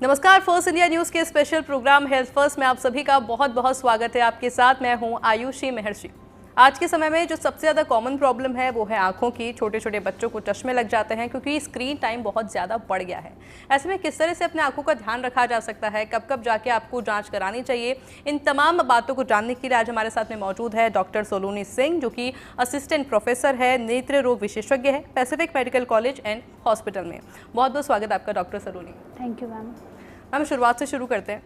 नमस्कार, first India news के special programme health first में आप सभी का बहुत बहुत स्वागत है। आपके साथ मैं हूं आयुषी महर्षि। आज के समय में जो सबसे ज़्यादा कॉमन प्रॉब्लम है वो है आंखों की। छोटे छोटे बच्चों को चश्मे लग जाते हैं क्योंकि स्क्रीन टाइम बहुत ज़्यादा बढ़ गया है। ऐसे में किस तरह से अपने आंखों का ध्यान रखा जा सकता है, कब कब जाके आपको जांच करानी चाहिए, इन तमाम बातों को जानने के लिए आज हमारे साथ में मौजूद है डॉक्टर सोलूनी सिंह, जो कि असिस्टेंट प्रोफेसर है, नेत्र रोग विशेषज्ञ है, Pacific Medical College and Hospital में। बहुत बहुत स्वागत है आपका doctor Saloni. Thank you ma'am. हम शुरुआत से शुरू करते हैं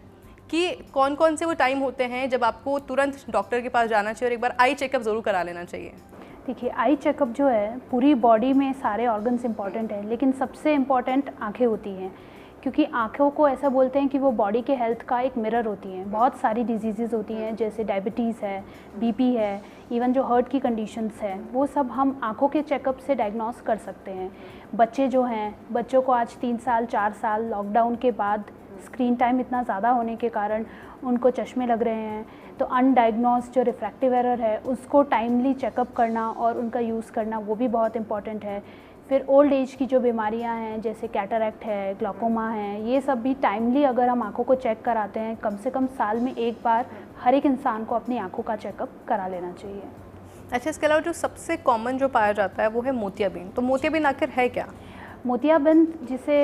कि कौन कौन से वो टाइम होते हैं जब आपको तुरंत डॉक्टर के पास जाना चाहिए और एक बार आई चेकअप ज़रूर करा लेना चाहिए। देखिए, आई चेकअप जो है पूरी बॉडी में सारे ऑर्गन्स इंपॉर्टेंट है, लेकिन सबसे इम्पॉर्टेंट आंखें होती हैं, क्योंकि आंखों को ऐसा बोलते हैं कि वो बॉडी के हेल्थ का एक मिरर होती हैं। बहुत सारी डिजीज़ होती हैं, जैसे डायबिटीज़ है, बीपी है, इवन जो हार्ट की कंडीशंस है, वो सब हम आंखों के चेकअप से डायग्नोस कर सकते हैं। बच्चे जो हैं, बच्चों को आज 3 साल 4 साल लॉकडाउन के बाद स्क्रीन टाइम इतना ज़्यादा होने के कारण उनको चश्मे लग रहे हैं, तो अनडायग्नोस्ड जो रिफ्रैक्टिव एरर है उसको टाइमली चेकअप करना और उनका यूज़ करना वो भी बहुत इंपॉर्टेंट है। फिर ओल्ड एज की जो बीमारियां हैं, जैसे कैटरैक्ट है, ग्लाकोमा है, ये सब भी टाइमली अगर हम आंखों को चेक कराते हैं, कम से कम साल में एक बार हर एक इंसान को अपनी आंखों का चेकअप करा लेना चाहिए। अच्छा, इसके अलावा जो सबसे कॉमन जो पाया जाता है वो है मोतियाबिंद। तो मोतियाबिंद आखिर है क्या? मोतियाबिंद, जिसे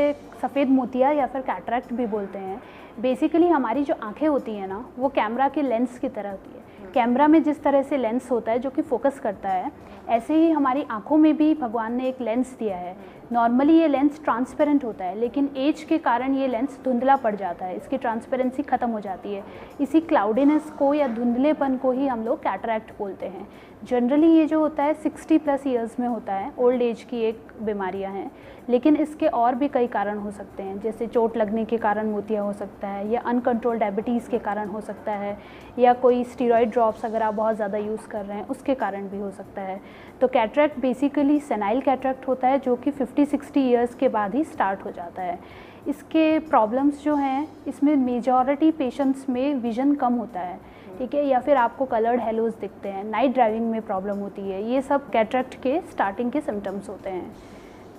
सफ़ेद मोतिया या फिर कैटरैक्ट भी बोलते हैं, बेसिकली हमारी जो आंखें होती हैं ना, वो कैमरा के लेंस की तरह होती है। कैमरा में जिस तरह से लेंस होता है जो कि फोकस करता है, ऐसे ही हमारी आंखों में भी भगवान ने एक लेंस दिया है। नॉर्मली ये लेंस ट्रांसपेरेंट होता है, लेकिन एज के कारण ये लेंस धुंधला पड़ जाता है, इसकी ट्रांसपेरेंसी ख़त्म हो जाती है। इसी क्लाउडीनेस को या धुंधलेपन को ही हम लोग कैटरैक्ट बोलते हैं। जनरली ये जो होता है 60+ ईयर्स में होता है, ओल्ड एज की एक बीमारियां हैं, लेकिन इसके और भी कई कारण हो सकते हैं, जैसे चोट लगने के कारण मोतिया हो सकता है, या अनकंट्रोल डायबिटीज़ के कारण हो सकता है, या कोई स्टीरॉयड ड्रॉप्स अगर आप बहुत ज़्यादा यूज़ कर रहे हैं उसके कारण भी हो सकता है। तो कैटरैक्ट बेसिकली सेनाइल कैटरैक्ट होता है, जो कि 50-60 ईयर्स के बाद ही स्टार्ट हो जाता है। इसके प्रॉब्लम्स जो हैं, इसमें मेजॉरिटी पेशेंट्स में विज़न कम होता है, ठीक है, या फिर आपको कलर्ड हेलोज दिखते हैं, नाइट ड्राइविंग में प्रॉब्लम होती है। ये सब कैटरैक्ट के स्टार्टिंग के सिम्टम्स होते हैं।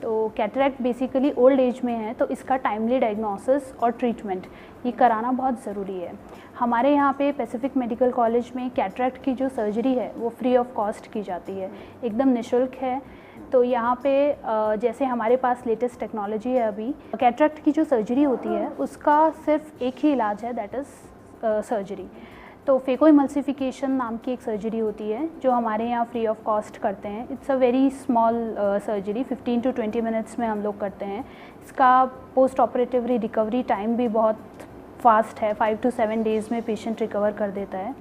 तो कैटरैक्ट बेसिकली ओल्ड एज में है, तो इसका टाइमली डायग्नोसिस और ट्रीटमेंट ये कराना बहुत ज़रूरी है। हमारे यहाँ पे पैसिफिक मेडिकल कॉलेज में कैटरैक्ट की जो सर्जरी है वो फ्री ऑफ कॉस्ट की जाती है, एकदम निःशुल्क है। तो यहाँ पे जैसे हमारे पास लेटेस्ट टेक्नोलॉजी है, अभी कैटरैक्ट की जो सर्जरी होती है उसका सिर्फ एक ही इलाज है, दैट इज़ सर्जरी। तो फेको इमल्सिफिकेशन नाम की एक सर्जरी होती है जो हमारे यहाँ फ्री ऑफ कॉस्ट करते हैं। It's a very small surgery, 15 to 20 minutes में हम लोग करते हैं। इसका पोस्ट ऑपरेटिव रिकवरी टाइम भी बहुत फास्ट है, 5 to 7 डेज़ में पेशेंट रिकवर कर देता है।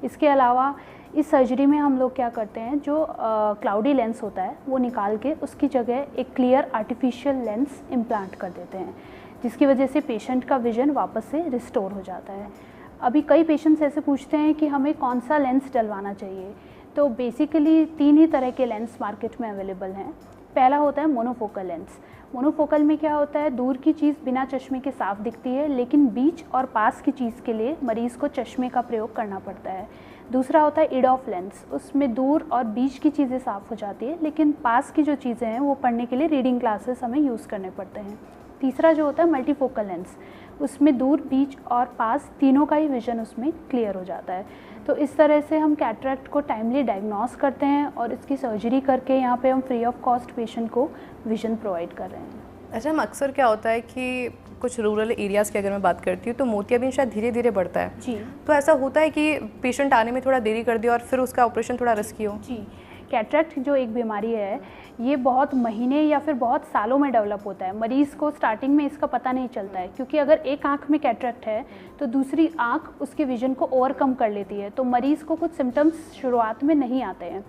इसके अलावा इस सर्जरी में हम लोग क्या करते हैं, जो क्लाउडी लेंस होता है वो निकाल के उसकी जगह एक क्लियर आर्टिफिशियल लेंस इम्प्लांट कर देते हैं, जिसकी वजह से पेशेंट का विजन वापस से रिस्टोर हो जाता है। अभी कई पेशेंट्स ऐसे पूछते हैं कि हमें कौन सा लेंस डलवाना चाहिए। तो बेसिकली 3 ही तरह के लेंस मार्केट में अवेलेबल हैं। पहला होता है मोनोफोकल लेंस। मोनोफोकल में क्या होता है, दूर की चीज़ बिना चश्मे के साफ दिखती है, लेकिन बीच और पास की चीज़ के लिए मरीज़ को चश्मे का प्रयोग करना पड़ता है। दूसरा होता है इड ऑफ लेंस, उसमें दूर और बीच की चीज़ें साफ़ हो जाती है, लेकिन पास की जो चीज़ें हैं वो पढ़ने के लिए रीडिंग ग्लासेस हमें यूज़ करने पड़ते हैं। तीसरा जो होता है मल्टीफोकल लेंस, उसमें दूर, बीच और पास तीनों का ही विज़न उसमें क्लियर हो जाता है। तो इस तरह से हम कैटरैक्ट को टाइमली डायग्नोस करते हैं और इसकी सर्जरी करके यहाँ पे हम फ्री ऑफ कॉस्ट पेशेंट को विज़न प्रोवाइड कर रहे हैं। अच्छा, हम अक्सर क्या होता है कि कुछ रूरल एरियाज़ की अगर मैं बात करती हूँ तो मोतियाबिंद शायद धीरे धीरे बढ़ता है जी। तो ऐसा होता है कि पेशेंट आने में थोड़ा देरी कर दिया और फिर उसका ऑपरेशन थोड़ा रिस्की हो? जी, कैटरैक्ट जो एक बीमारी है ये बहुत महीने या फिर बहुत सालों में डेवलप होता है। मरीज़ को स्टार्टिंग में इसका पता नहीं चलता है, क्योंकि अगर एक आंख में कैटरैक्ट है तो दूसरी आंख उसके विजन को ओवरकम कर लेती है, तो मरीज़ को कुछ सिम्टम्स शुरुआत में नहीं आते हैं।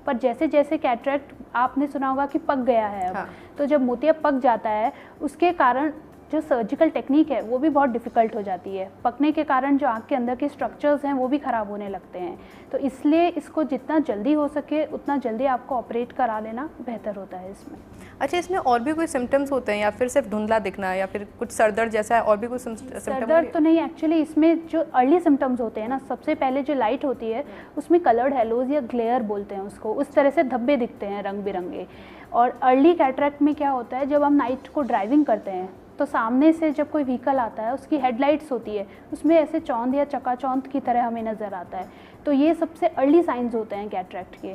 पर जैसे जैसे कैटरैक्ट, आपने सुना होगा कि पक गया है अब, तो जब मोतिया पक जाता है उसके कारण जो सर्जिकल टेक्निक है वो भी बहुत डिफ़िकल्ट हो जाती है। पकने के कारण जो आँख के अंदर के स्ट्रक्चर्स हैं वो भी ख़राब होने लगते हैं। तो इसलिए इसको जितना जल्दी हो सके उतना जल्दी आपको ऑपरेट करा लेना बेहतर होता है इसमें। अच्छा, इसमें और भी कोई सिम्टम्स होते हैं या फिर सिर्फ धुंधला दिखना या फिर कुछ सर दर्द जैसा है, और भी कुछ सिम्टम? सर दर्द तो नहीं, एक्चुअली इसमें जो अर्ली सिम्टम्स होते हैं ना, सबसे पहले जो लाइट होती है उसमें कलर्ड हेलोज या ग्लेयर बोलते हैं उसको, उस तरह से धब्बे दिखते हैं रंग बिरंगे। और अर्ली कैटरैक्ट में क्या होता है, जब हम नाइट को ड्राइविंग करते हैं तो सामने से जब कोई व्हीकल आता है, उसकी हेडलाइट्स होती है, उसमें ऐसे चौंध या चकाचौंध की तरह हमें नज़र आता है। तो ये सबसे अर्ली साइंस होते हैं कैटरैक्ट के,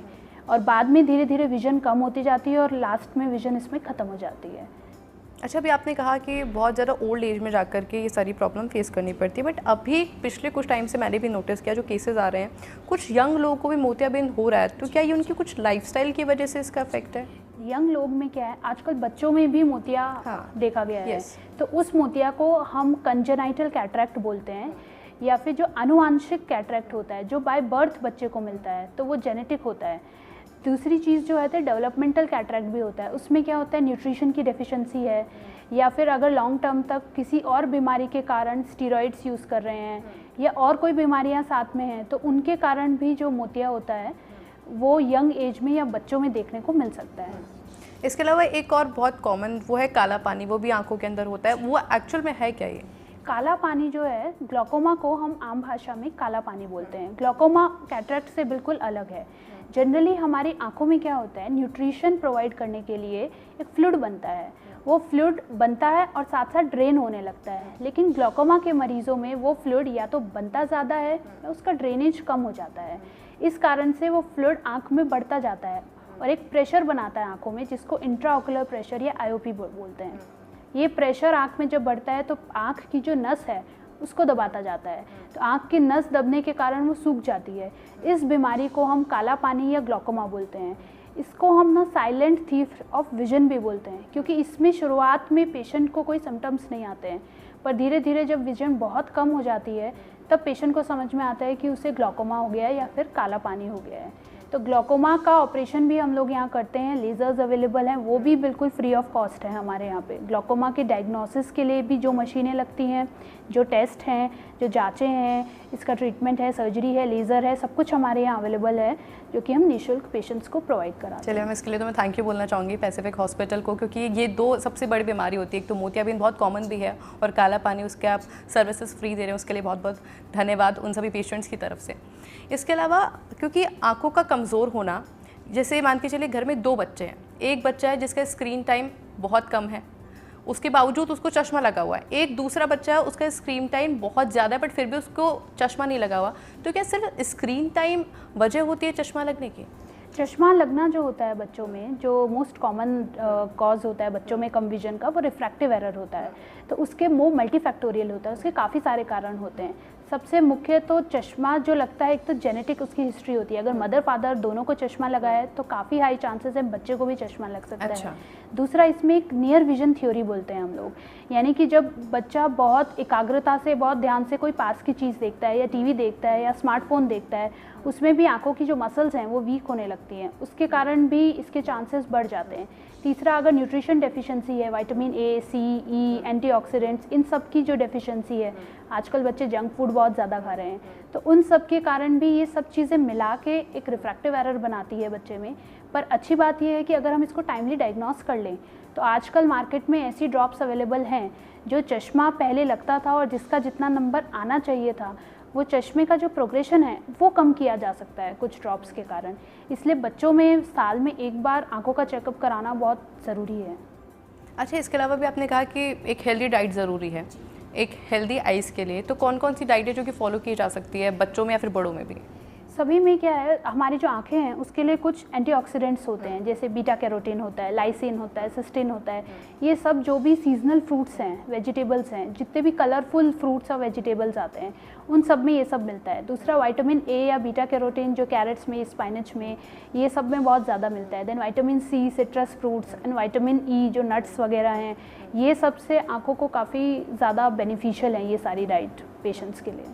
और बाद में धीरे धीरे विज़न कम होती जाती है और लास्ट में विज़न इसमें ख़त्म हो जाती है। अच्छा, अभी आपने कहा कि बहुत ज़्यादा ओल्ड एज में जाकर के ये सारी प्रॉब्लम फेस करनी पड़ती है, बट अभी पिछले कुछ टाइम से मैंने भी नोटिस किया, जो केसेस आ रहे हैं, कुछ यंग लोगों को भी मोतियाबिंद हो रहा है, तो क्या ये उनकी कुछ लाइफस्टाइल की वजह से इसका इफेक्ट है? यंग लोग में क्या है, आजकल बच्चों में भी मोतिया देखा गया है। तो उस मोतिया को हम कंजेनाइटल कैटरैक्ट बोलते हैं, या फिर जो आनुवांशिक कैटरैक्ट होता है, जो बाय बर्थ बच्चे को मिलता है, तो वो जेनेटिक होता है। दूसरी चीज़ जो है तो डेवलपमेंटल कैटरैक्ट भी होता है। उसमें क्या होता है, न्यूट्रिशन की डेफिशिएंसी है, या फिर अगर लॉन्ग टर्म तक किसी और बीमारी के कारण स्टीरॉइड्स यूज़ कर रहे हैं, या और कोई बीमारियां साथ में हैं, तो उनके कारण भी जो मोतिया होता है वो यंग एज में या बच्चों में देखने को मिल सकता है। इसके अलावा एक और बहुत कॉमन वो है काला पानी, वो भी आंखों के अंदर होता है, वो एक्चुअल में है क्या ये? काला पानी जो है, ग्लूकोमा को हम आम भाषा में काला पानी बोलते हैं। ग्लूकोमा कैटरैक्ट से बिल्कुल अलग है। जनरली हमारी आंखों में क्या होता है, न्यूट्रिशन प्रोवाइड करने के लिए एक फ्लूइड बनता है, वो फ्लूइड बनता है और साथ साथ ड्रेन होने लगता है। लेकिन ग्लूकोमा के मरीज़ों में वो फ्लूइड या तो बनता ज़्यादा है या उसका ड्रेनेज कम हो जाता है। इस कारण से वो फ्लूइड आँख में बढ़ता जाता है और एक प्रेशर बनाता है आँखों में, जिसको इंट्राओकुलर प्रेशर या आईओपी बोलते हैं। ये प्रेशर आँख में जब बढ़ता है तो आँख की जो नस है उसको दबाता जाता है, तो आँख की नस दबने के कारण वो सूख जाती है। इस बीमारी को हम काला पानी या ग्लूकोमा बोलते हैं। इसको हम ना साइलेंट थीफ ऑफ विजन भी बोलते हैं, क्योंकि इसमें शुरुआत में पेशेंट को कोई सिम्टम्स नहीं आते हैं, पर धीरे धीरे जब विजन बहुत कम हो जाती है तब पेशेंट को समझ में आता है कि उसे ग्लूकोमा हो गया है या फिर काला पानी हो गया है। तो ग्लूकोमा का ऑपरेशन भी हम लोग यहाँ करते हैं, लेज़र्स अवेलेबल हैं, वो भी बिल्कुल फ्री ऑफ कॉस्ट है हमारे यहाँ पे। ग्लूकोमा के डायग्नोसिस के लिए भी जो मशीनें लगती हैं, जो टेस्ट हैं, जो जांचें हैं, इसका ट्रीटमेंट है, सर्जरी है, लेज़र है, सब कुछ हमारे यहाँ अवेलेबल है, जो कि हम निःशुल्क पेशेंट्स को प्रोवाइड कराते हैं। चलिए, हम इसके लिए तो मैं थैंक यू बोलना चाहूँगी पैसिफिक हॉस्पिटल को, क्योंकि ये दो सबसे बड़ी बीमारी होती है। एक तो मोतियाबिंद बहुत कॉमन भी है, और काला पानी, उसके आप सर्विसेज फ्री दे रहे हैं, उसके लिए बहुत बहुत धन्यवाद उन सभी पेशेंट्स की तरफ से। इसके अलावा क्योंकि आँखों का कमज़ोर होना, जैसे मान के चलिए घर में 2 बच्चे हैं, एक बच्चा है जिसका स्क्रीन टाइम बहुत कम है, उसके बावजूद उसको चश्मा लगा हुआ है, एक दूसरा बच्चा है उसका स्क्रीन टाइम बहुत ज़्यादा है बट फिर भी उसको चश्मा नहीं लगा हुआ, तो क्या सिर्फ स्क्रीन टाइम वजह होती है चश्मा लगने की? चश्मा लगना जो होता है बच्चों में, जो मोस्ट कॉमन कॉज होता है बच्चों में कम विजन का, वो रिफ्रैक्टिव एरर होता है। तो उसके वो मल्टीफैक्टोरियल होता है, उसके काफ़ी सारे कारण होते हैं। सबसे मुख्य तो चश्मा जो लगता है, एक तो जेनेटिक उसकी हिस्ट्री होती है। अगर मदर फादर दोनों को चश्मा लगा है तो काफ़ी हाई चांसेस है बच्चे को भी चश्मा लग सकता है। दूसरा, इसमें एक नियर विजन थ्योरी बोलते हैं हम लोग, यानी कि जब बच्चा बहुत एकाग्रता से, बहुत ध्यान से कोई पास की चीज़ देखता है या टीवी देखता है या स्मार्टफोन देखता है, उसमें भी आंखों की जो मसल्स हैं वो वीक होने लगती हैं, उसके कारण भी इसके चांसेस बढ़ जाते हैं। तीसरा, अगर न्यूट्रिशन डेफिशिएंसी है, vitamin A, C, E, antioxidants, इन सब की जो डेफिशिएंसी है, आजकल बच्चे जंक फूड बहुत ज़्यादा खा रहे हैं, तो उन सब के कारण भी ये सब चीज़ें मिला के एक रिफ्रैक्टिव एरर बनाती है बच्चे में। पर अच्छी बात यह है कि अगर हम इसको टाइमली डायग्नोस कर लें तो आजकल मार्केट में ऐसी ड्रॉप्स अवेलेबल हैं जो चश्मा पहले लगता था और जिसका जितना नंबर आना चाहिए था, वो चश्मे का जो प्रोग्रेशन है वो कम किया जा सकता है कुछ ड्रॉप्स के कारण। इसलिए बच्चों में साल में एक बार आंखों का चेकअप कराना बहुत ज़रूरी है। अच्छा, इसके अलावा भी आपने कहा कि एक हेल्दी डाइट ज़रूरी है एक हेल्दी आइज़ के लिए, तो कौन कौन सी डाइट है जो कि फॉलो की जा सकती है बच्चों में या फिर बड़ों में भी? सभी में क्या है, हमारी जो आंखें हैं उसके लिए कुछ एंटीऑक्सीडेंट्स होते हैं, जैसे बीटा कैरोटीन होता है, लाइसिन होता है, सिस्टीन होता है। ये सब जो भी सीजनल फ्रूट्स हैं, वेजिटेबल्स हैं, जितने भी कलरफुल फ्रूट्स और वेजिटेबल्स आते हैं, उन सब में ये सब मिलता है। दूसरा, विटामिन ए या बीटा कैरोटीन जो कैरेट्स में, स्पाइनच में, ये सब में बहुत ज़्यादा मिलता है। Then vitamin C, citrus fruits, and vitamin E जो नट्स वगैरह हैं, ये सब से आँखों को काफ़ी ज़्यादा बेनिफिशियल हैं ये सारी डाइट पेशेंट्स के लिए।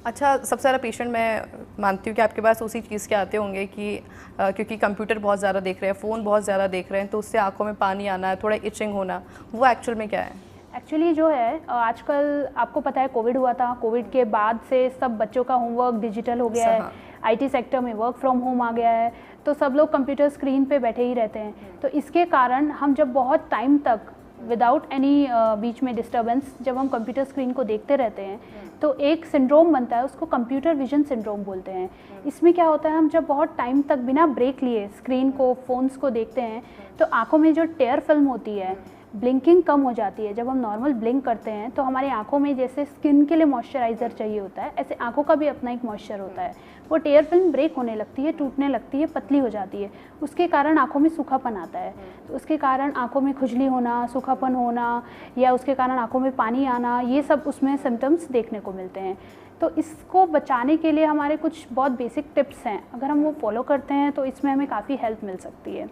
अच्छा, सबसे ज़्यादा पेशेंट मैं मानती हूँ कि आपके पास उसी चीज़ के आते होंगे कि क्योंकि कंप्यूटर बहुत ज़्यादा देख रहे हैं, फ़ोन बहुत ज़्यादा देख रहे हैं, तो उससे आंखों में पानी आना, थोड़ा इचिंग होना, वो एक्चुअल में क्या है? एक्चुअली जो है, आजकल आपको पता है कोविड हुआ था, कोविड के बाद से सब बच्चों का होमवर्क डिजिटल हो गया है, आईटी सेक्टर में वर्क फ्रॉम होम आ गया है, तो सब लोग कंप्यूटर स्क्रीन पे बैठे ही रहते हैं। तो इसके कारण हम जब बहुत टाइम तक विदाउट एनी बीच में डिस्टर्बेंस जब हम कंप्यूटर स्क्रीन को देखते रहते हैं तो एक सिंड्रोम बनता है, उसको कंप्यूटर विजन सिंड्रोम बोलते हैं। इसमें क्या होता है, हम जब बहुत टाइम तक बिना ब्रेक लिए स्क्रीन को, फ़ोन्स को देखते हैं तो आंखों में जो टेयर फिल्म होती है ब्लिंकिंग कम हो जाती है। जब हम नॉर्मल ब्लिंक करते हैं तो हमारी आंखों में जैसे स्किन के लिए मॉइस्चराइज़र चाहिए होता है, ऐसे आंखों का भी अपना एक मॉइस्चर होता है। वो टेयर फिल्म ब्रेक होने लगती है, टूटने लगती है, पतली हो जाती है, उसके कारण आंखों में सूखापन आता है। तो उसके कारण आंखों में खुजली होना, सूखापन होना या उसके कारण आंखों में पानी आना, ये सब उसमें सिम्टम्स देखने को मिलते हैं। तो इसको बचाने के लिए हमारे कुछ बहुत बेसिक टिप्स हैं, अगर हम वो फॉलो करते हैं तो इसमें हमें काफ़ी हेल्प मिल सकती है।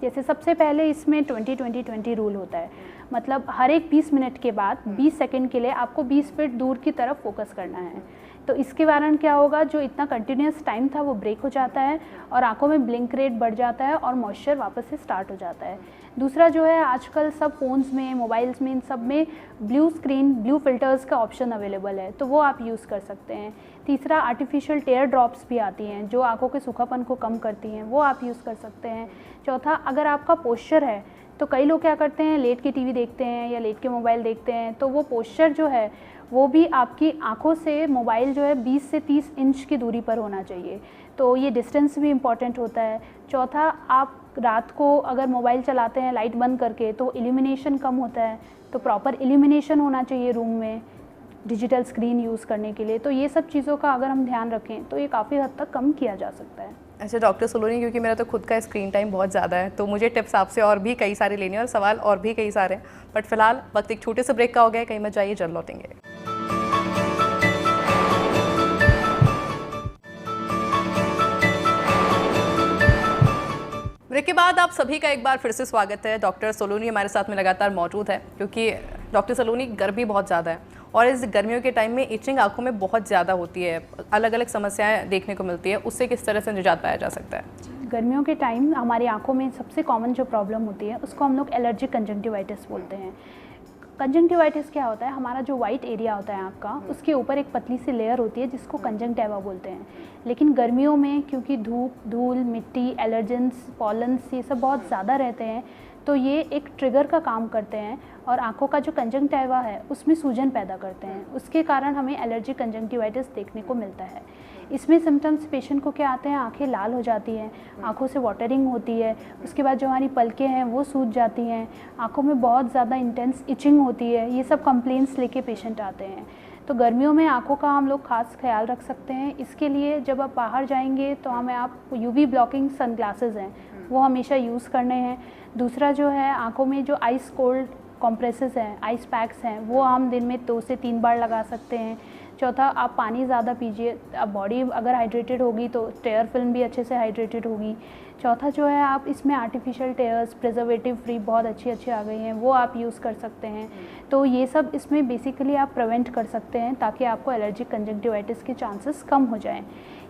जैसे सबसे पहले इसमें 20-20-20 रूल होता है, मतलब हर एक 20 मिनट के बाद 20 सेकंड के लिए आपको 20 फीट दूर की तरफ फोकस करना है। तो इसके कारण क्या होगा, जो इतना कंटिन्यूस टाइम था वो ब्रेक हो जाता है और आंखों में ब्लिंक रेट बढ़ जाता है और मॉइस्चर वापस से स्टार्ट हो जाता है। दूसरा जो है, आजकल सब फ़ोन्स में, मोबाइल्स में, इन सब में ब्लू स्क्रीन, ब्लू फिल्टर्स का ऑप्शन अवेलेबल है, तो वो आप यूज़ कर सकते हैं। तीसरा, आर्टिफिशियल टेयर ड्रॉप्स भी आती हैं जो आंखों के सूखापन को कम करती हैं, वो आप यूज़ कर सकते हैं। चौथा, अगर आपका पोस्चर है तो कई लोग क्या करते हैं, लेट के टीवी देखते हैं या लेट के मोबाइल देखते हैं, तो वो पोस्चर जो है वो भी आपकी आंखों से मोबाइल जो है 20 से 30 इंच की दूरी पर होना चाहिए, तो ये डिस्टेंस भी इम्पॉर्टेंट होता है। चौथा, आप रात को अगर मोबाइल चलाते हैं लाइट बंद करके तो इल्यूमिनेशन कम होता है, तो प्रॉपर इल्यूमिनेशन होना चाहिए रूम में डिजिटल स्क्रीन यूज़ करने के लिए। तो ये सब चीज़ों का अगर हम ध्यान रखें तो ये काफ़ी हद तक कम किया जा सकता है। अच्छा डॉक्टर सोलोनी, क्योंकि मेरा तो खुद का स्क्रीन टाइम बहुत ज़्यादा है, तो मुझे टिप्स आपसे और भी कई सारे लेने हैं और सवाल और भी कई सारे हैं, बट फिलहाल वक्त एक छोटे से ब्रेक का हो गया है, कहीं मत जाइए, जल्द लौटेंगे। ब्रेक के बाद आप सभी का एक बार फिर से स्वागत है। डॉक्टर सोलोनी हमारे साथ में लगातार मौजूद है, क्योंकि डॉक्टर सोलोनी गर्मी बहुत ज़्यादा है और इस गर्मियों के टाइम में इचिंग आंखों में बहुत ज़्यादा होती है, अलग अलग समस्याएं देखने को मिलती है, उससे किस तरह से निजात पाया जा सकता है? गर्मियों के टाइम हमारी आंखों में सबसे कॉमन जो प्रॉब्लम होती है उसको हम लोग एलर्जिक कंजंक्टिवाइटिस बोलते हैं। कंजंक्टिवाइटिस क्या होता है, हमारा जो वाइट एरिया होता है आँख का, उसके ऊपर एक पतली सी लेयर होती है जिसको कंजंक्टिवा बोलते हैं। लेकिन गर्मियों में क्योंकि धूप, धूल, मिट्टी, एलर्जेंस, पॉलन्स, ये सब बहुत ज़्यादा रहते हैं, तो ये एक ट्रिगर का काम करते हैं और आंखों का जो कंजंक्टिवा है उसमें सूजन पैदा करते हैं। उसके कारण हमें एलर्जिक कंजंक्टिवाइटिस देखने को मिलता है। इसमें सिम्टम्स पेशेंट को क्या आते हैं, आंखें लाल हो जाती हैं, आंखों से वाटरिंग होती है, उसके बाद जो हमारी पलकें हैं वो सूज जाती हैं, आंखों में बहुत ज़्यादा इंटेंस इचिंग होती है। ये सब कंप्लेंट्स लेके पेशेंट आते हैं। तो गर्मियों में आंखों का हम लोग खास ख्याल रख सकते हैं। इसके लिए जब आप बाहर जाएंगे तो हमें आप यूवी ब्लॉकिंग सनग्लासेस हैं वो हमेशा यूज़ करने हैं। दूसरा जो है, आंखों में जो आइस कोल्ड कॉम्प्रेसेस हैं, आइस पैक्स हैं, वो हम दिन में 2 से 3 बार लगा सकते हैं। चौथा, आप पानी ज़्यादा पीजिए, अब बॉडी अगर हाइड्रेटेड होगी तो टेयर फिल्म भी अच्छे से हाइड्रेटेड होगी। चौथा जो है, आप इसमें आर्टिफिशियल टेयर्स, प्रिजर्वेटिव फ्री बहुत अच्छी आ गई हैं, वो आप यूज़ कर सकते हैं। तो ये सब इसमें बेसिकली आप प्रिवेंट कर सकते हैं ताकि आपको एलर्जिक कंजंक्टिवाइटिस के चांसेस कम हो जाएं।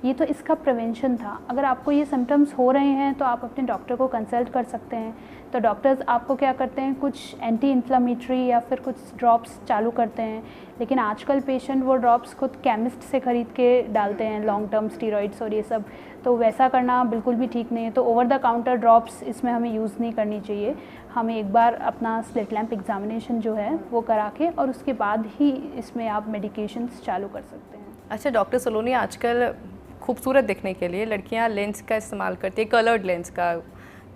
ये तो इसका प्रिवेंशन था। अगर आपको ये सिम्टम्स हो रहे हैं तो आप अपने डॉक्टर को कंसल्ट कर सकते हैं। तो डॉक्टर्स आपको क्या करते हैं, कुछ एंटी इन्फ्लेमेटरी या फिर कुछ ड्रॉप्स चालू करते हैं, लेकिन आजकल पेशेंट वो ड्रॉप्स खुद केमिस्ट से ख़रीद के डालते हैं, लॉन्ग टर्म स्टीरॉइड्स और ये सब, तो वैसा करना बिल्कुल भी ठीक नहीं है। तो ओवर द काउंटर ड्रॉप्स इसमें हमें यूज़ नहीं करनी चाहिए। हमें एक बार अपना स्लिट लैम्प एग्जामिनेशन जो है वो करा के और उसके बाद ही इसमें आप मेडिकेशंस चालू कर सकते हैं। अच्छा डॉक्टर सोलोनी, आजकल खूबसूरत दिखने के लिए लड़कियां लेंस का इस्तेमाल करती है, कलर्ड लेंस का,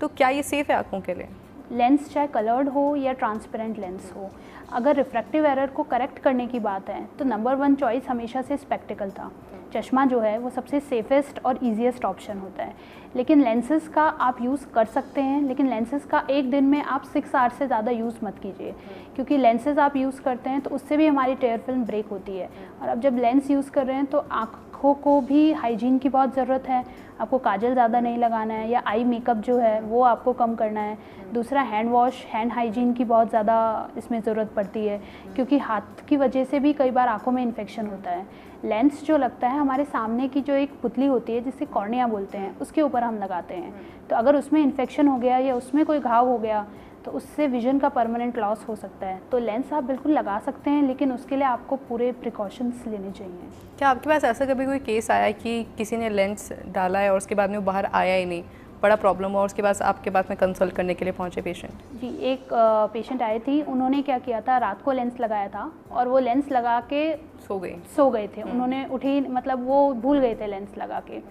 तो क्या ये सेफ़ है आँखों के लिए? लेंस चाहे कलर्ड हो या ट्रांसपेरेंट लेंस हो, अगर रिफ्रैक्टिव एरर को करेक्ट करने की बात है तो नंबर 1 चॉइस हमेशा से स्पेक्टिकल था। चश्मा जो है वो सबसे सेफेस्ट और ईजीएस्ट ऑप्शन होता है। लेकिन लेंसेज का आप यूज़ कर सकते हैं, लेकिन लेंसेज का एक दिन में आप 6 आवर से ज़्यादा यूज़ मत कीजिए, क्योंकि लेंसेज आप यूज़ करते हैं तो उससे भी हमारी टेयर फिल्म ब्रेक होती है। और अब जब लेंस यूज़ कर रहे हैं तो आँखों को भी हाइजीन की बहुत ज़रूरत है। आपको काजल ज़्यादा नहीं लगाना है या आई मेकअप जो है वो आपको कम करना है। दूसरा, हैंड वॉश, हैंड हाइजीन की बहुत ज़्यादा इसमें ज़रूरत पड़ती है, क्योंकि हाथ की वजह से भी कई बार आँखों में इन्फेक्शन होता है। लेंस जो लगता है हमारे सामने की जो एक पुतली होती है जिसे कॉर्निया बोलते हैं, उसके ऊपर हम लगाते हैं। तो अगर उसमें इन्फेक्शन हो गया या उसमें कोई घाव हो गया तो उससे विजन का परमानेंट लॉस हो सकता है। तो लेंस आप बिल्कुल लगा सकते हैं, लेकिन उसके लिए आपको पूरे प्रिकॉशंस लेने चाहिए। क्या आपके पास ऐसा कभी कोई केस आया कि किसी ने लेंस डाला है और उसके बाद में वो बाहर आया ही नहीं, बड़ा प्रॉब्लम हुआ और उसके बाद आपके पास में कंसल्ट करने के लिए पहुंचे पेशेंट? जी, एक पेशेंट आई थी, उन्होंने क्या किया था, रात को लेंस लगाया था और वो लेंस लगा के सो गए थे। उन्होंने उठी, मतलब वो भूल गए थे लेंस लगा के।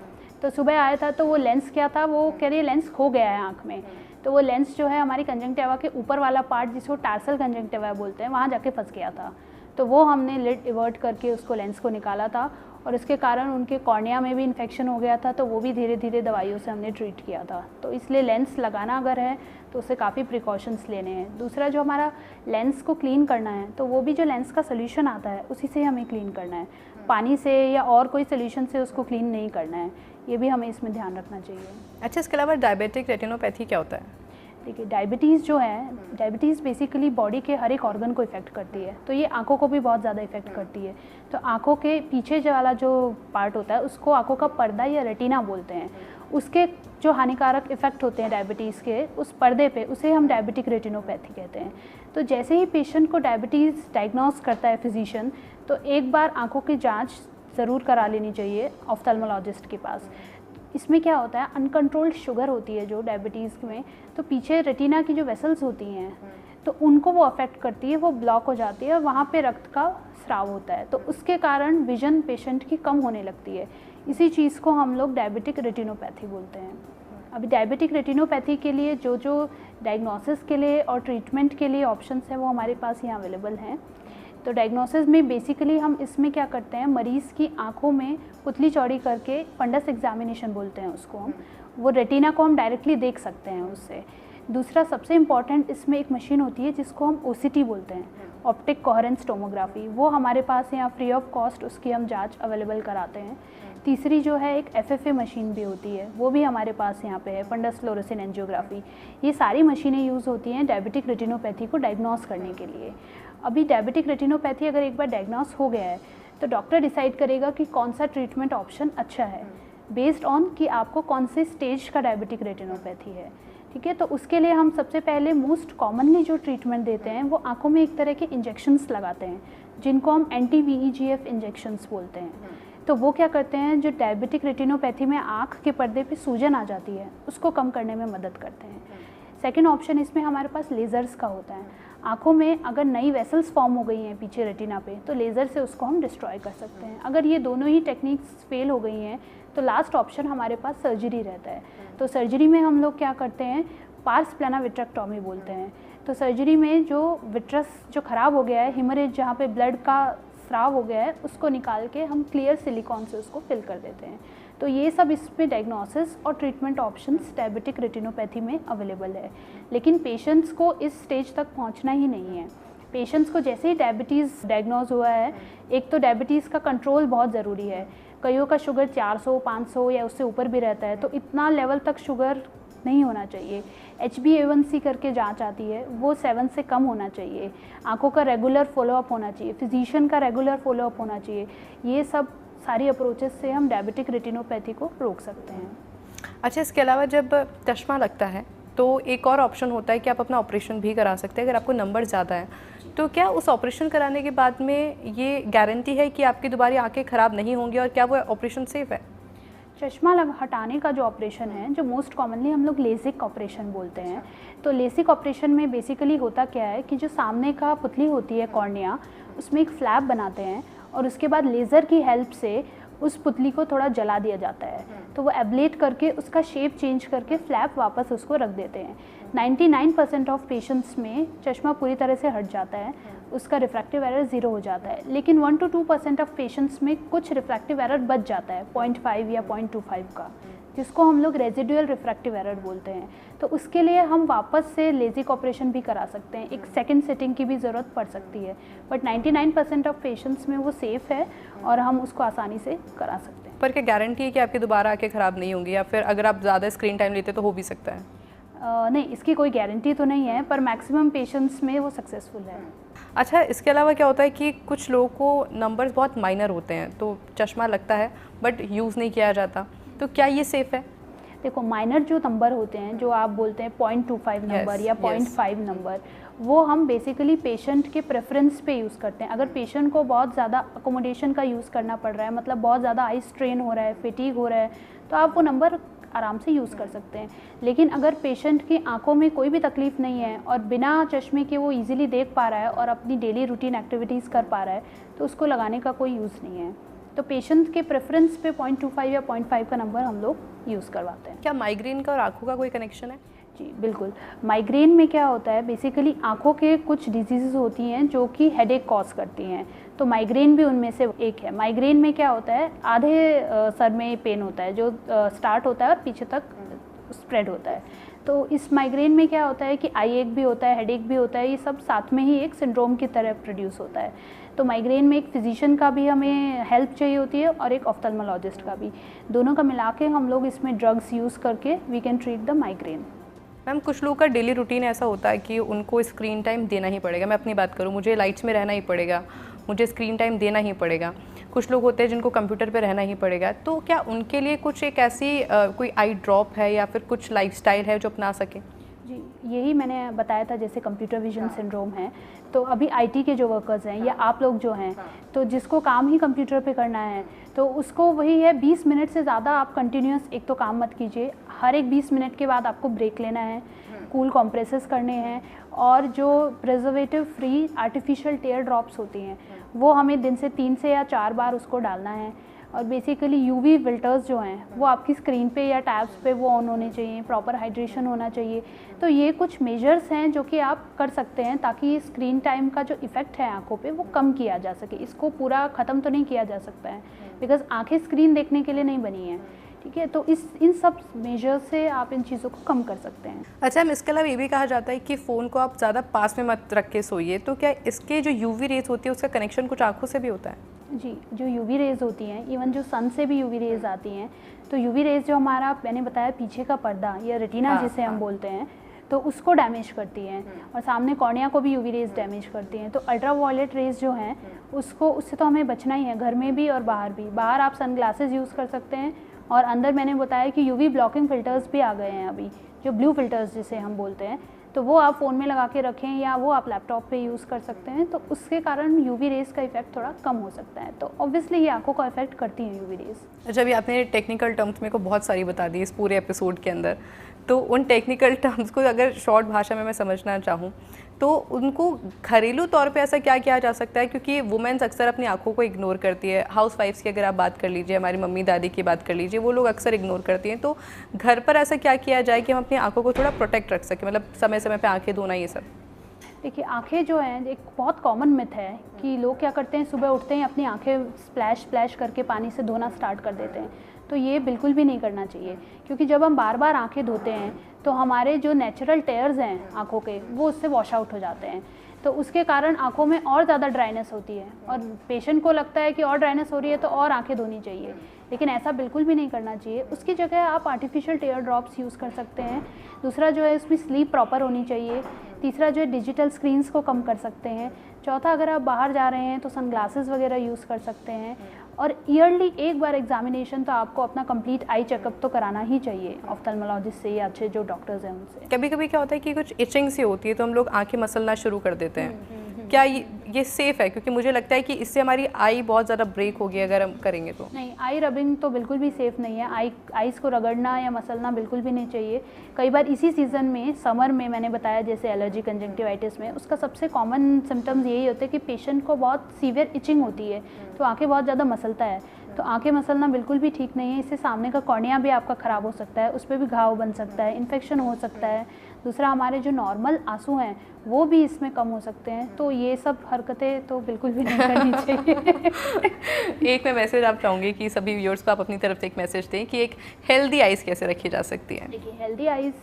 तो सुबह आया था तो वो लेंस क्या था, वो कह रही है लेंस खो गया है आँख में। तो वो लेंस जो है हमारी कंजंक्टिवा के ऊपर वाला पार्ट जिसको टार्सल कंजंक्टिवा बोलते हैं वहाँ जाके फंस गया था। तो वो हमने लिड इवर्ट करके उसको लेंस को निकाला था और इसके कारण उनके कॉर्निया में भी इन्फेक्शन हो गया था, तो वो भी धीरे धीरे दवाइयों से हमने ट्रीट किया था। तो इसलिए लेंस लगाना अगर है तो उससे काफ़ी प्रिकॉशंस लेने हैं। दूसरा जो हमारा लेंस को क्लीन करना है तो वो भी जो लेंस का सोल्यूशन आता है उसी से हमें क्लीन करना है, पानी से या और कोई सोल्यूशन से उसको क्लीन नहीं करना है। ये भी हमें इसमें ध्यान रखना चाहिए। अच्छा, इसके अलावा डायबिटिक रेटिनोपैथी क्या होता है? देखिए, डायबिटीज़ जो है, डायबिटीज़ बेसिकली बॉडी के हर एक ऑर्गन को इफ़ेक्ट करती है, तो ये आँखों को भी बहुत ज़्यादा इफ़ेक्ट करती है। तो आँखों के पीछे जो वाला जो पार्ट होता है उसको आँखों का पर्दा या रेटिना बोलते हैं। उसके जो हानिकारक इफ़ेक्ट होते हैं डायबिटीज़ के उस पर्दे पे, उसे हम डायबिटिक रेटिनोपैथी कहते हैं। तो जैसे ही पेशेंट को डायबिटीज़ डायग्नोस करता है फिजिशियन, तो एक बार आँखों की जाँच ज़रूर करा लेनी चाहिए ऑफ्थेल्मोलॉजिस्ट के पास। इसमें क्या होता है, अनकंट्रोल्ड शुगर होती है जो डायबिटीज़ में, तो पीछे रेटिना की जो वेसल्स होती हैं तो उनको वो अफेक्ट करती है, वो ब्लॉक हो जाती है और वहाँ पे रक्त का स्राव होता है, तो उसके कारण विजन पेशेंट की कम होने लगती है। इसी चीज़ को हम लोग डायबिटिक रेटिनोपैथी बोलते हैं। अभी डायबिटिक रेटिनोपैथी के लिए जो जो डायग्नोसिस के लिए और ट्रीटमेंट के लिए ऑप्शंस हैं वो हमारे पास यहाँ अवेलेबल हैं। तो डायग्नोसिस में बेसिकली हम इसमें क्या करते हैं, मरीज़ की आंखों में पुतली चौड़ी करके फंडस एग्जामिनेशन बोलते हैं उसको हम, वो रेटिना को हम डायरेक्टली देख सकते हैं उससे। दूसरा सबसे इम्पॉर्टेंट इसमें एक मशीन होती है जिसको हम OCT बोलते हैं, ऑप्टिक कोहेरेंस टोमोग्राफी, वो हमारे पास यहाँ फ्री ऑफ कॉस्ट उसकी हम जांच अवेलेबल कराते हैं। तीसरी जो है एक FFA मशीन भी होती है, वो भी हमारे पास यहाँ पे है, फंडस फ्लोरेसेंट एंजियोग्राफी। ये सारी मशीनें यूज़ होती हैं डायबिटिक रेटिनोपैथी को डायग्नोस करने के लिए। अभी डायबिटिक रेटिनोपैथी अगर एक बार डायग्नोस हो गया है तो डॉक्टर डिसाइड करेगा कि कौन सा ट्रीटमेंट ऑप्शन अच्छा है, बेस्ड ऑन कि आपको कौन से स्टेज का डायबिटिक रेटिनोपैथी है। ठीक है, तो उसके लिए हम सबसे पहले मोस्ट कॉमनली जो ट्रीटमेंट देते हैं वो आंखों में एक तरह के इंजेक्शंस लगाते हैं जिनको हम anti-VEGF इंजेक्शंस बोलते हैं। तो वो क्या करते हैं, जो डायबिटिक रेटिनोपैथी में आँख के पर्दे पे सूजन आ जाती है उसको कम करने में मदद करते हैं। सेकेंड ऑप्शन इसमें हमारे पास लेज़र्स का होता है। आँखों में अगर नई वेसल्स फॉर्म हो गई हैं पीछे रेटिना पे तो लेज़र से उसको हम डिस्ट्रॉय कर सकते हैं। अगर ये दोनों ही टेक्निक्स फेल हो गई हैं तो लास्ट ऑप्शन हमारे पास सर्जरी रहता है। तो सर्जरी में हम लोग क्या करते हैं, पार्स प्लाना विट्रेक्टोमी बोलते हैं। तो सर्जरी में जो विट्रस जो ख़राब हो गया है, हिमरेज जहाँ पे ब्लड का स्राव हो गया है, उसको निकाल के हम क्लियर सिलिकॉन से उसको फिल कर देते हैं। तो ये सब इसमें डायग्नोसिस और ट्रीटमेंट ऑप्शंस डायबिटिक रेटिनोपैथी में अवेलेबल है। लेकिन पेशेंट्स को इस स्टेज तक पहुंचना ही नहीं है। पेशेंट्स को जैसे ही डायबिटीज़ डायग्नोज हुआ है, एक तो डायबिटीज़ का कंट्रोल बहुत ज़रूरी है। कईयों का शुगर 400, 500 या उससे ऊपर भी रहता है, तो इतना लेवल तक शुगर नहीं होना चाहिए। HbA1c करके जांच आती है, वो 7 से कम होना चाहिए। आंखों का रेगुलर फॉलोअप होना चाहिए, फिजिशियन का रेगुलर फॉलोअप होना चाहिए। ये सब सारी अप्रोचेस से हम डायबिटिक रेटिनोपैथी को रोक सकते हैं। अच्छा, इसके अलावा जब चश्मा लगता है तो एक और ऑप्शन होता है कि आप अपना ऑपरेशन भी करा सकते हैं अगर आपको नंबर ज़्यादा है। तो क्या उस ऑपरेशन कराने के बाद में ये गारंटी है कि आपकी दोबारा आंखें ख़राब नहीं होंगी और क्या वो ऑपरेशन सेफ़ है? चश्मा हटाने का जो ऑपरेशन है, जो मोस्ट कॉमनली हम लोग लेसिक ऑपरेशन बोलते हैं। तो लेसिक ऑपरेशन में बेसिकली होता क्या है कि जो सामने का पुतली होती है कॉर्निया, उसमें एक फ्लैप बनाते हैं और उसके बाद लेज़र की हेल्प से उस पुतली को थोड़ा जला दिया जाता है। तो वो एब्लेट करके उसका शेप चेंज करके फ्लैप वापस उसको रख देते हैं। 99% ऑफ पेशेंट्स में चश्मा पूरी तरह से हट जाता है, उसका रिफ्रैक्टिव एरर 0 हो जाता है। लेकिन 1 to 2% ऑफ पेशेंट्स में कुछ रिफ्रैक्टिव एरर बच जाता है, 0.5 या 0.25 का, जिसको हम लोग रेजिडुअल रिफ्रैक्टिव एरर बोलते हैं। तो उसके लिए हम वापस से लेजिक ऑपरेशन भी करा सकते हैं, एक सेकंड सिटिंग की भी ज़रूरत पड़ सकती है। बट 99% ऑफ पेशेंट्स में वो सेफ़ है और हम उसको आसानी से करा सकते हैं। पर क्या गारंटी है कि आपकी दोबारा आंखें ख़राब नहीं होंगी, या फिर अगर आप ज़्यादा स्क्रीन टाइम लेते तो हो भी सकता है? नहीं, इसकी कोई गारंटी तो नहीं है, पर मैक्सिमम पेशेंट्स में वो सक्सेसफुल है। अच्छा, इसके अलावा क्या होता है कि कुछ लोगों को नंबर्स बहुत माइनर होते हैं तो चश्मा लगता है बट यूज़ नहीं किया जाता, तो क्या ये सेफ़ है? देखो, माइनर जो नंबर होते हैं, जो आप बोलते हैं 0.25 नंबर या 0.5 नंबर, वो हम बेसिकली पेशेंट के प्रेफरेंस पे यूज़ करते हैं। अगर पेशेंट को बहुत ज़्यादा अकोमोडेशन का यूज़ करना पड़ रहा है, मतलब बहुत ज़्यादा आई स्ट्रेन हो रहा है, फेटीग हो रहा है, तो आप वो नंबर आराम से यूज़ कर सकते हैं। लेकिन अगर पेशेंट की आंखों में कोई भी तकलीफ़ नहीं है और बिना चश्मे के वो इजीली देख पा रहा है और अपनी डेली रूटीन एक्टिविटीज़ कर पा रहा है, तो उसको लगाने का कोई यूज़ नहीं है। तो पेशेंट के प्रेफरेंस पे 0.25 या 0.5 का नंबर हम लोग यूज़ करवाते हैं। क्या माइग्रेन का और आँखों का कोई कनेक्शन है? जी बिल्कुल। माइग्रेन में क्या होता है, बेसिकली आँखों के कुछ डिजीज़ होती हैं जो कि हेडेक कॉज करती हैं, तो माइग्रेन भी उनमें से एक है। माइग्रेन में क्या होता है, आधे सर में पेन होता है जो स्टार्ट होता है और पीछे तक स्प्रेड होता है। तो इस माइग्रेन में क्या होता है कि आई एक भी होता है, हेडेक भी होता है, ये सब साथ में ही एक सिंड्रोम की तरह प्रोड्यूस होता है। तो माइग्रेन में एक फिजिशियन का भी हमें हेल्प चाहिए होती है और एक ऑफ्थल्मोलॉजिस्ट का भी, दोनों का मिला के हम लोग इसमें ड्रग्स यूज़ करके we can treat the migraine. Ma'am कुछ लोगों का डेली रूटीन ऐसा होता है कि उनको स्क्रीन टाइम देना ही पड़ेगा। मैं अपनी बात करूँ, मुझे लाइट्स में रहना ही पड़ेगा, मुझे स्क्रीन टाइम देना ही पड़ेगा। कुछ लोग होते हैं जिनको कंप्यूटर पे रहना ही पड़ेगा, तो क्या उनके लिए कुछ एक ऐसी कोई आई ड्रॉप है या फिर कुछ लाइफस्टाइल है जो अपना सके? जी, यही मैंने बताया था, जैसे कंप्यूटर विजन सिंड्रोम है, तो अभी आईटी के जो वर्कर्स हैं या आप लोग जो हैं, तो जिसको काम ही कंप्यूटर पे करना है, तो उसको वही है 20 मिनट से ज़्यादा आप कंटिन्यूस एक तो काम मत कीजिए। हर एक 20 मिनट के बाद आपको ब्रेक लेना है, कूल कॉम्प्रेसेस करने हैं, और जो प्रिजर्वेटिव फ्री आर्टिफिशियल टेयर ड्रॉप्स होती हैं वो हमें दिन से 3 से या 4 बार उसको डालना है। और बेसिकली यूवी फिल्टर्स जो हैं वो आपकी स्क्रीन पे या टैब्स पे वो ऑन होने चाहिए, प्रॉपर हाइड्रेशन होना चाहिए। तो ये कुछ मेजर्स हैं जो कि आप कर सकते हैं ताकि स्क्रीन टाइम का जो इफ़ेक्ट है आंखों पे वो कम किया जा सके। इसको पूरा ख़त्म तो नहीं किया जा सकता है, बिकॉज आंखें स्क्रीन देखने के लिए नहीं बनी हैं, ठीक है। तो इन सब मेजर्स से आप इन चीज़ों को कम कर सकते हैं। अच्छा मैम, इसके अलावा ये भी कहा जाता है कि फ़ोन को आप ज़्यादा पास में मत रख के सोइए, तो क्या इसके जो यूवी रेज होती है उसका कनेक्शन कुछ आँखों से भी होता है? जी, जो यूवी रेज़ होती हैं, इवन जो सन से भी यूवी रेज़ आती हैं, तो यूवी रेज़ जो हमारा मैंने बताया पीछे का पर्दा या रेटिना जिसे हम बोलते हैं, तो उसको डैमेज करती हैं, और सामने कॉर्निया को भी यूवी रेज़ डैमेज करती हैं। तो अल्ट्रा वायलेट रेज़ जो हैं उससे तो हमें बचना ही है, घर में भी और बाहर भी। बाहर आप सनग्लासेस यूज़ कर सकते हैं, और अंदर मैंने बताया कि यूवी ब्लॉकिंग फ़िल्टर्स भी आ गए हैं अभी, जो ब्लू फ़िल्टर्स जिसे हम बोलते हैं, तो वो आप फ़ोन में लगा के रखें या वो आप लैपटॉप पे यूज़ कर सकते हैं। तो उसके कारण यूवी रेज़ का इफेक्ट थोड़ा कम हो सकता है। तो ऑब्वियसली ये आंखों को इफेक्ट करती हैं यूवी रेज़। अच्छा, अभी आपने टेक्निकल टर्म्स मेरे को बहुत सारी बता दी इस पूरे एपिसोड के अंदर, तो उन टेक्निकल टर्म्स को अगर शॉर्ट भाषा में मैं समझना चाहूँ तो उनको घरेलू तौर पे ऐसा क्या किया जा सकता है? क्योंकि वुमेन्स अक्सर अपनी आंखों को इग्नोर करती है। हाउस वाइफ्स की अगर आप बात कर लीजिए, हमारी मम्मी दादी की बात कर लीजिए, वो लोग अक्सर इग्नोर करती हैं। तो घर पर ऐसा क्या किया जाए कि हम अपनी आंखों को थोड़ा प्रोटेक्ट रख सकें, मतलब समय समय पे आंखें धोना, ये सब? देखिए, आंखें जो हैं, एक बहुत कॉमन मिथ है कि लोग क्या करते हैं, सुबह उठते हैं अपनी आंखें स्प्लैश स्प्लैश करके पानी से धोना स्टार्ट कर देते हैं। तो ये बिल्कुल भी नहीं करना चाहिए, क्योंकि जब हम बार बार आंखें धोते हैं तो हमारे जो नेचुरल टेयर्स हैं आंखों के, वो उससे वॉश आउट हो जाते हैं। तो उसके कारण आंखों में और ज़्यादा ड्राइनेस होती है, और पेशेंट को लगता है कि और ड्राइनेस हो रही है तो और आंखें धोनी चाहिए, लेकिन ऐसा बिल्कुल भी नहीं करना चाहिए। उसकी जगह आप आर्टिफिशियल टेयर ड्रॉप्स यूज़ कर सकते हैं। दूसरा जो है, उसमें स्लीप प्रॉपर होनी चाहिए। तीसरा जो है, डिजिटल स्क्रीन्स को कम कर सकते हैं। चौथा, अगर आप बाहर जा रहे हैं तो सनग्लासेस वगैरह यूज़ कर सकते हैं। और ईयरली एक बार एग्जामिनेशन तो आपको अपना कंप्लीट आई चेकअप तो कराना ही चाहिए ऑफ्थल्मोलॉजिस्ट से या अच्छे जो डॉक्टर्स हैं उनसे। कभी कभी क्या होता है कि कुछ इचिंग सी होती है तो हम लोग आंखें मसलना शुरू कर देते हैं। क्या ये सेफ़ है? क्योंकि मुझे लगता है कि इससे हमारी आई बहुत ज़्यादा ब्रेक होगी अगर हम करेंगे तो। नहीं, आई रबिंग तो बिल्कुल भी सेफ़ नहीं है। आइज़ को रगड़ना या मसलना बिल्कुल भी नहीं चाहिए। कई बार इसी सीज़न में, समर में, मैंने बताया जैसे एलर्जी कंजंक्टिवाइटिस में, उसका सबसे कॉमन सिम्टम्स यही होते हैं कि पेशेंट को बहुत सीवियर इचिंग होती है, तो आंखें बहुत ज़्यादा मसलता है। तो आंखें मसलना बिल्कुल भी ठीक नहीं है। इससे सामने का कॉर्निया भी आपका ख़राब हो सकता है, उस पर भी घाव बन सकता है, इन्फेक्शन हो सकता है। दूसरा, हमारे जो नॉर्मल आंसू हैं वो भी इसमें कम हो सकते हैं। तो ये सब हरकतें तो बिल्कुल भी नहीं करनी चाहिए। एक मैं मैसेज आप चाहूँगी कि सभी व्यूअर्स को आप अपनी तरफ से एक मैसेज दें कि एक हेल्दी आइज़ कैसे रखी जा सकती है? देखिए, हेल्दी आइज़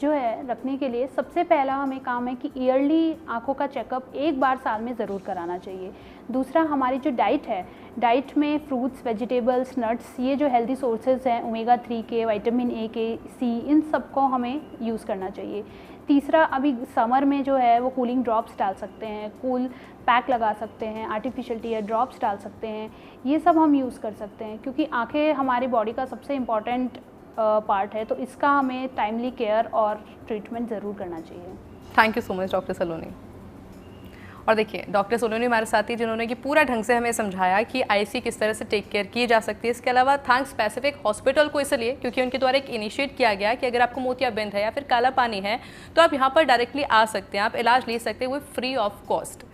जो है रखने के लिए सबसे पहला हमें काम है कि ईयरली आंखों का चेकअप एक बार साल में ज़रूर कराना चाहिए। दूसरा, हमारी जो डाइट है, डाइट में फ्रूट्स, वेजिटेबल्स, नट्स, ये जो हेल्दी सोर्सेज हैं ओमेगा 3 के, विटामिन ए के, सी, इन सब को हमें यूज़ करना चाहिए। तीसरा, अभी समर में जो है वो कूलिंग ड्रॉप्स डाल सकते हैं, कूल पैक लगा सकते हैं, आर्टिफिशियल टीयर ड्रॉप्स डाल सकते हैं, ये सब हम यूज़ कर सकते हैं, क्योंकि आंखें हमारी बॉडी का सबसे इम्पॉर्टेंट पार्ट है। तो इसका हमें टाइमली केयर और ट्रीटमेंट ज़रूर करना चाहिए। Thank you so much doctor Saloni. और देखिए, डॉक्टर सोलोनी हमारे साथ ही, जिन्होंने कि पूरा ढंग से हमें समझाया कि आईसी किस तरह से टेक केयर की जा सकती है। इसके अलावा थैंक्स स्पेसिफिक हॉस्पिटल को इसलिए क्योंकि उनके द्वारा एक इनिशिएट किया गया कि अगर आपको मोतियाबिंद है या फिर काला पानी है तो आप यहाँ पर डायरेक्टली आ सकते हैं, आप इलाज ले सकते हैं, वो फ्री ऑफ कॉस्ट।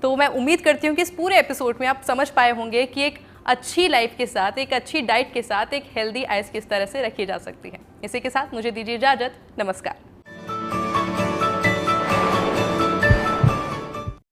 तो मैं उम्मीद करती हूँ कि इस पूरे एपिसोड में आप समझ पाए होंगे कि एक अच्छी लाइफ के साथ, एक अच्छी डाइट के साथ एक हेल्दी आइज़ किस तरह से रखी जा सकती है। इसी के साथ मुझे दीजिए इजाज़त। नमस्कार।